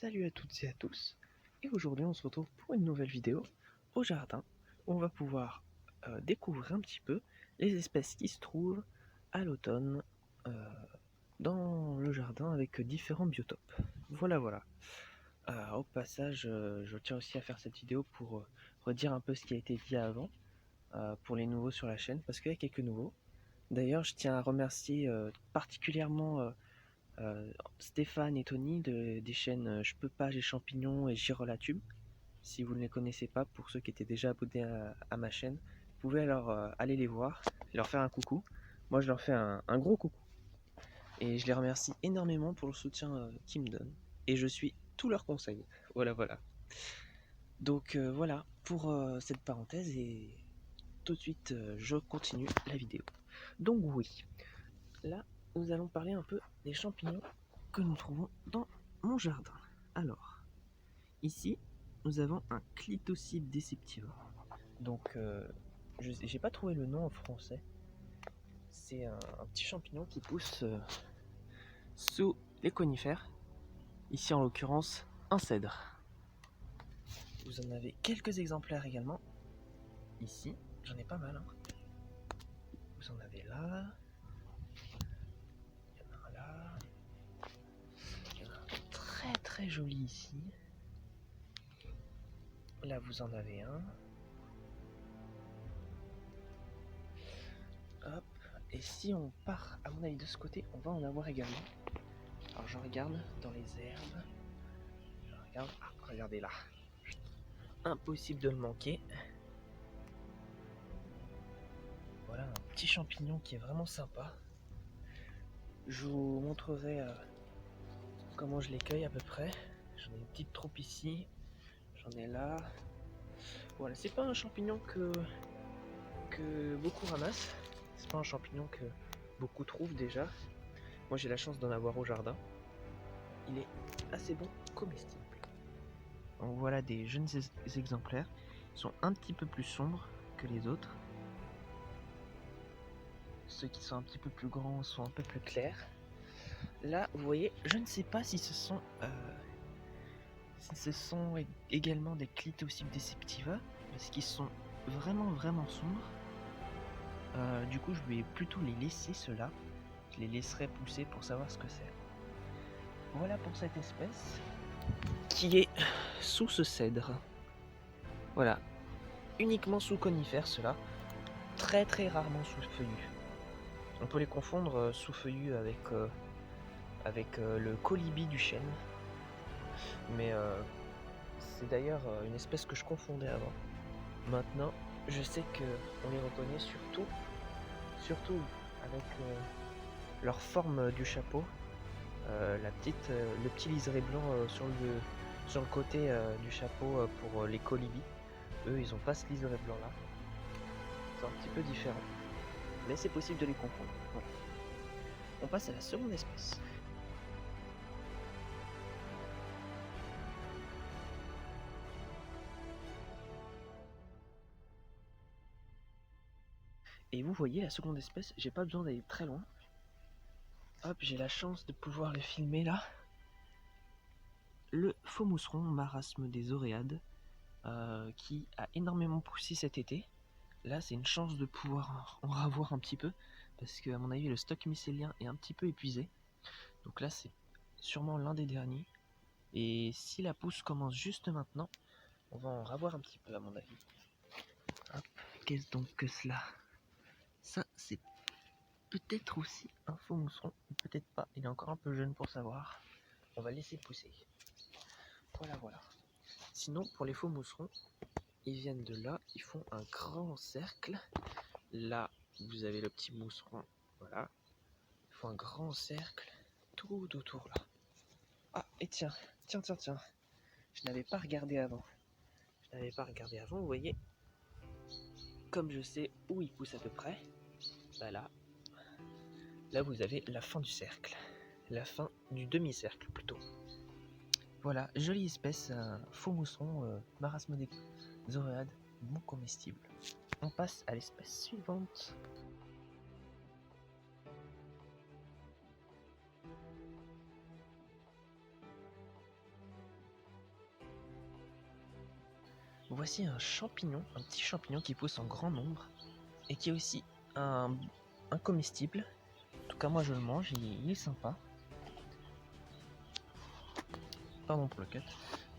Salut à toutes et à tous, et aujourd'hui on se retrouve pour une nouvelle vidéo au jardin où on va pouvoir découvrir un petit peu les espèces qui se trouvent à l'automne dans le jardin avec différents biotopes. Voilà. Au passage, je tiens aussi à faire cette vidéo pour redire un peu ce qui a été dit avant pour les nouveaux sur la chaîne, parce qu'il y a quelques nouveaux. D'ailleurs, je tiens à remercier particulièrement Stéphane et Tony des chaînes Je peux pas, j'ai champignons et Girolatube. Si vous ne les connaissez pas, pour ceux qui étaient déjà abonnés à ma chaîne, vous pouvez alors aller les voir et leur faire un coucou. Moi je leur fais un gros coucou. Et je les remercie énormément pour le soutien qu'ils me donnent. Et je suis tous leurs conseils. Voilà. Donc voilà pour cette parenthèse et tout de suite je continue la vidéo. Donc oui, là nous allons parler un peu des champignons que nous trouvons dans mon jardin. Alors, ici, nous avons un Clitocybe deceptiva. Donc, j'ai pas trouvé le nom en français. C'est un petit champignon qui pousse sous les conifères. Ici, en l'occurrence, un cèdre. Vous en avez quelques exemplaires également. Ici, j'en ai pas mal. Hein. Vous en avez là. Il y en a un là. Il y en a un très joli ici. Là, vous en avez un. Hop. Et si on part, à mon avis, de ce côté, on va en avoir également. Alors, je regarde dans les herbes. Je regarde. Ah, regardez là. Impossible de le manquer. Voilà un petit champignon qui est vraiment sympa. Je vous montrerai comment je les cueille à peu près. J'en ai une petite troupe ici. J'en ai là. Voilà, c'est pas un champignon que beaucoup ramassent. C'est pas un champignon que beaucoup trouvent déjà. Moi j'ai la chance d'en avoir au jardin. Il est assez bon comestible. Donc voilà des jeunes exemplaires. Ils sont un petit peu plus sombres que les autres. Ceux qui sont un petit peu plus grands sont un peu plus clairs. Là, vous voyez, je ne sais pas si ce sont également des Clitocybe deceptiva, parce qu'ils sont vraiment sombres. Du coup, je vais plutôt les laisser ceux-là. Je les laisserai pousser pour savoir ce que c'est. Voilà pour cette espèce qui est sous ce cèdre. Voilà, uniquement sous conifères ceux-là. Très rarement sous feuillu. On peut les confondre sous feuillu avec le colibri du chêne. Mais c'est d'ailleurs une espèce que je confondais avant. Maintenant, je sais qu'on les reconnaît surtout avec leur forme du chapeau, le petit liseré blanc sur le côté du chapeau pour les colibris. Eux, ils ont pas ce liseré blanc là. C'est un petit peu différent, mais c'est possible de les confondre. Voilà. On passe à la seconde espèce. Et vous voyez, la seconde espèce, j'ai pas besoin d'aller très loin. Hop, j'ai la chance de pouvoir le filmer là. Le faux mousseron, marasme des oréades, qui a énormément poussé cet été. Là, c'est une chance de pouvoir en ravoir un petit peu, parce que à mon avis, le stock mycélien est un petit peu épuisé. Donc là, c'est sûrement l'un des derniers. Et si la pousse commence juste maintenant, on va en ravoir un petit peu, à mon avis. Hop, qu'est-ce donc que cela? Ça, c'est peut-être aussi un faux mousseron, ou peut-être pas. Il est encore un peu jeune pour savoir. On va laisser pousser. Voilà. Sinon, pour les faux mousserons, ils viennent de là, ils font un grand cercle. Là, vous avez le petit mousseron, voilà. Ils font un grand cercle tout autour là. Ah, et tiens. Je n'avais pas regardé avant. Vous voyez. Comme je sais où il pousse à peu près, bah là vous avez la fin du cercle. La fin du demi-cercle plutôt. Voilà, jolie espèce, un faux mousseron, marasme des oréades, bon comestible. On passe à l'espèce suivante. Voici un champignon, un petit champignon qui pousse en grand nombre et qui est aussi un comestible. En tout cas, moi je le mange, il est sympa. Pardon pour le cut.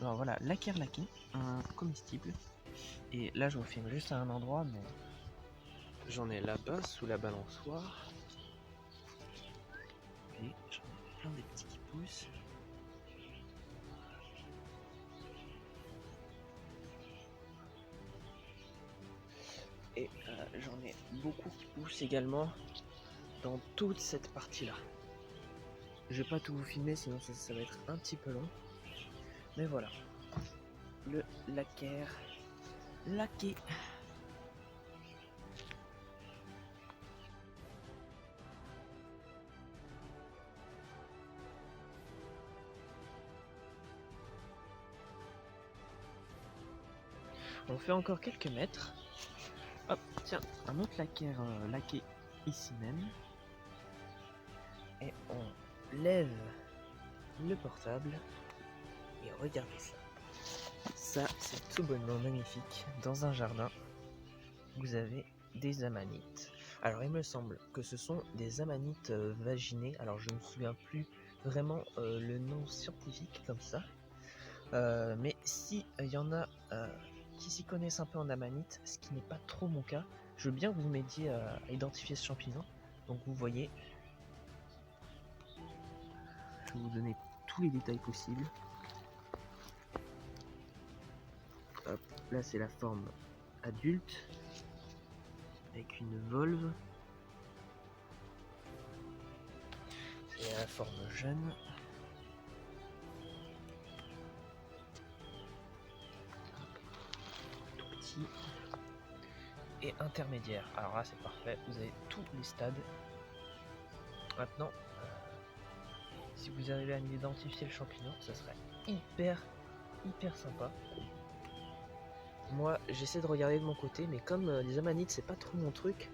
Alors voilà, l'Akerlaki, un comestible. Et là, je vous filme juste à un endroit, mais j'en ai là-bas sous la balançoire. Et j'en ai plein des petits qui poussent. Et j'en ai beaucoup qui poussent également dans toute cette partie-là. Je vais pas tout vous filmer, sinon ça va être un petit peu long. Mais voilà, le Laqué. On fait encore quelques mètres. Hop, tiens, un autre laqué ici même. Et on lève le portable. Et regardez ça. Ça, c'est tout bonnement magnifique. Dans un jardin, vous avez des amanites. Alors, il me semble que ce sont des amanites vaginées. Alors, je ne me souviens plus vraiment le nom scientifique comme ça. Mais si il y en a qui s'y connaissent un peu en amanite, ce qui n'est pas trop mon cas, je veux bien que vous m'aidiez à identifier ce champignon. Donc, vous voyez, je vais vous donner tous les détails possibles. Hop, là, c'est la forme adulte avec une volve. C'est la forme jeune. Tout petit. Et intermédiaire. Alors là, c'est parfait. Vous avez tous les stades. Maintenant, si vous arrivez à identifier le champignon, ça serait hyper sympa. Moi, j'essaie de regarder de mon côté, mais comme les amanites, c'est pas trop mon truc.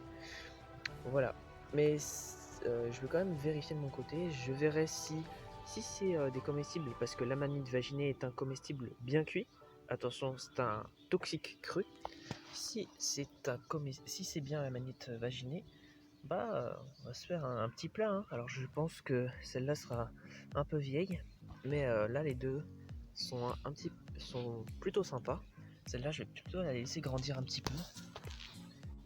Voilà. Mais je vais quand même vérifier de mon côté. Je verrai si c'est des comestibles, parce que l'amanite vaginée est un comestible bien cuit. Attention, c'est un toxique cru. Si c'est bien l'amanite vaginée, bah on va se faire un petit plat. Hein. Alors je pense que celle-là sera un peu vieille, mais là les deux sont sont plutôt sympas. Celle-là, je vais plutôt la laisser grandir un petit peu.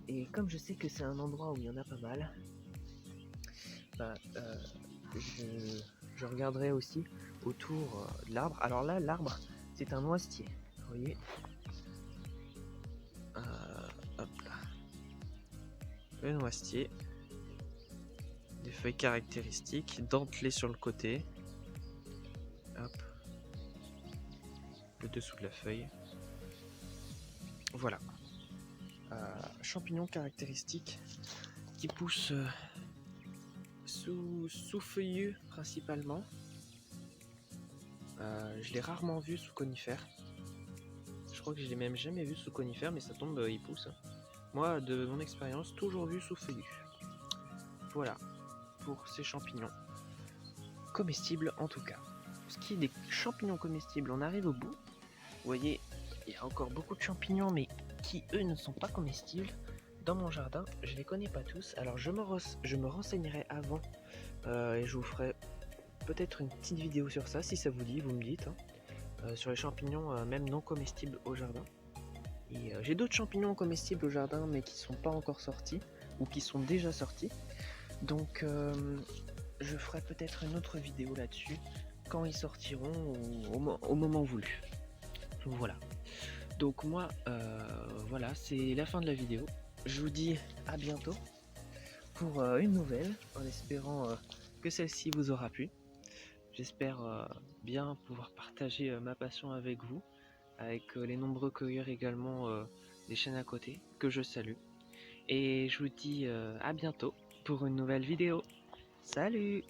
Et comme je sais que c'est un endroit où il y en a pas mal, bah, je regarderai aussi autour de l'arbre. Alors là, l'arbre, c'est un noisetier. Vous voyez, hop là, le noisetier, des feuilles caractéristiques, dentelées sur le côté. Hop, le dessous de la feuille. Voilà. Champignon caractéristique qui pousse sous feuillu principalement. Je l'ai rarement vu sous conifère. Je crois que je l'ai même jamais vu sous conifère, mais ça tombe, il pousse. Moi, de mon expérience, toujours vu sous feuillu. Voilà, pour ces champignons. Comestibles en tout cas. Ce qui est des champignons comestibles, on arrive au bout. Vous voyez, il y a encore beaucoup de champignons, mais qui eux ne sont pas comestibles. Dans mon jardin, je les connais pas tous. Alors je me renseignerai avant et je vous ferai peut-être une petite vidéo sur ça, si ça vous dit, vous me dites. Hein. Sur les champignons même non comestibles au jardin. Et j'ai d'autres champignons comestibles au jardin, mais qui sont pas encore sortis, ou qui sont déjà sortis. Donc je ferai peut-être une autre vidéo là-dessus, quand ils sortiront, ou au moment voulu. Voilà. Donc moi, voilà, c'est la fin de la vidéo. Je vous dis à bientôt pour une nouvelle, en espérant que celle-ci vous aura plu. J'espère bien pouvoir partager ma passion avec vous, avec les nombreux cueilleurs également des chaînes à côté, que je salue. Et je vous dis à bientôt pour une nouvelle vidéo. Salut!